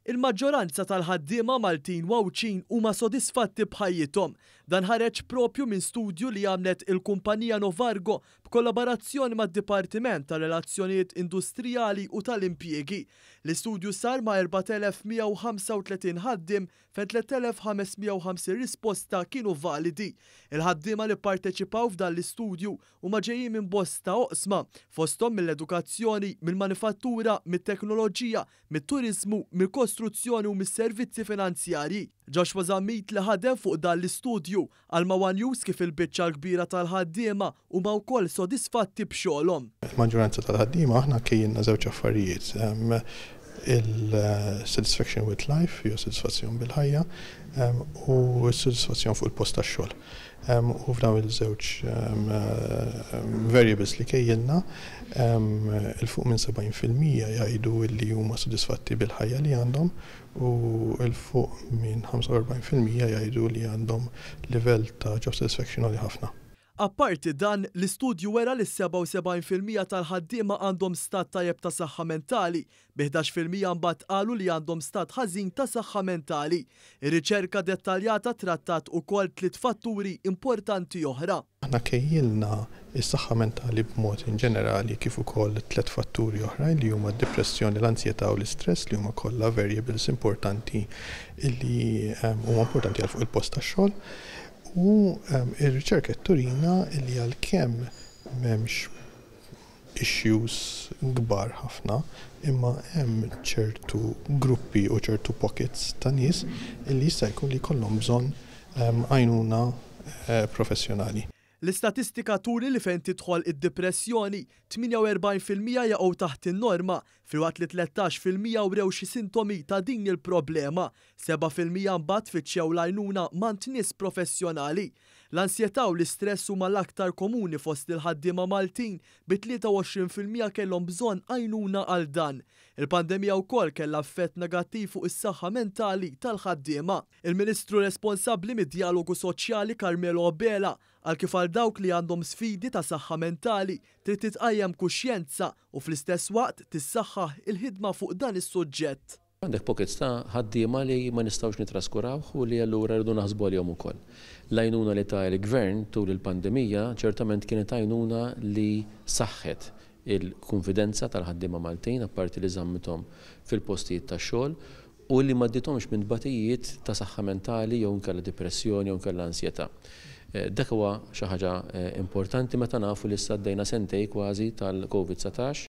Il-maġġoranza tal-ħaddiema Maltin u Għawdxin huma sodisfatti b'ħajjithom. Dan ħareġ propju minn studju li għamlet il-kumpanija Novargo b'kollaborazzjoni mad-Dipartiment tar-Relazzjonijiet Industrijali u tal-Impjiegi. L-istudju sar ma' 4135 ħaddiem fejn 3550 risposta kienu validi. Il-ħaddiema li pparteċipaw f'dan l-istudju huma ġejjin minn bosta oqsma fosthom mill-edukazzjoni, mill-manifattura, mit-teknoloġija, mit-turiżmu, mill-kostruzzjoni u mis-servizzi finanzjarji. Joshua Zammit li ħadem fuq dan l-istudju għal One News kif il-biċċa l-kbira tal-ħaddiema huma wkoll sodisfatti b'xogħolhom. Il-maġġoranza tal-ħaddiema aħna kejjilna żewġ affarijiet. Il-satisfaction with life, jew sodisfazzjon bil-ħajja, u s-sodisfazzjon fuq il-post tax-xogħol. U f'dawn il-żewġ variables li kejjilna, il-fuq minn 70% jgħidu li huma sodisfatti bil-ħajja li għandhom u il-fuq minn 45% jgħidu li għandhom livell ta' job satisfaction għali ħafna. Apparti dan, l-istudju wera li 77% tal-ħaddiema għandhom stat tajjeb ta' saħħa mentali, bi 11% mbagħad qalu li għandhom stat ħażin ta' saħħa mentali. Ir-riċerka dettaljata trattat ukoll 3 fatturi importanti oħra. Aħna kejjilna is-saħħa mentali b'mod in ġenerali kif ukoll 3 fatturi oħrajn li huma d-depressjoni, l-ansjetà u l-istress li huma kollha variables importanti li huma importanti għal fuq il-post tax-xogħol. U ir-riċerka turina li għalkemm m'hemmx issues kbar ħafna, imma hemm ċertu gruppi u ċertu pockets ta' nies li jista' jkun li jkollhom bżonn għajnuna professjonali. L-istatistika turi li fejn tidħol id-depressjoni 48% jaqgħu taħt in-norma, filwaqt li 13% wrew xi sintomi ta' din il-problema, 7% mbagħad fittxew l-għajnuna mant nies professjonali. L-ansjetà u l-istress huma l-aktar komuni fost il-ħaddiema Maltin bi 23% kellhom bżonn għajnuna għal dan. Il-pandemija wkoll kellha effett negattiv fuq is-saħħa mentali tal-ħaddiema. Il-Ministru responsabbli mid-dialogu soċjali Carmelo Bela għal kif għal dawk li għandhom sfidi ta' saħħa mentali trid titqajjem kuxjenza u fl-istess waqt tissaħħaħ il-ħidma fuq dan is-suġġett. Għandek pockets ta' ħaddiema li ma nistgħux nitraskurawh u li allura rridu naħsbu għalihom ukoll. L-għajnuna li ta' il-Gvern tul il-pandemija ċertament kienet għajnuna li saħħet il-konfidenza tal-ħaddiema Maltin apparti li żammithom fil-postijiet tax-xogħol u li ma ddithomx minn tbatijiet ta' saħħa mentali jew inkella depressjoni jew inkella ansjetà. Dak huwa xi ħaġa importanti meta nafu li issa għaddejna sentejn kważi tal-COVID-19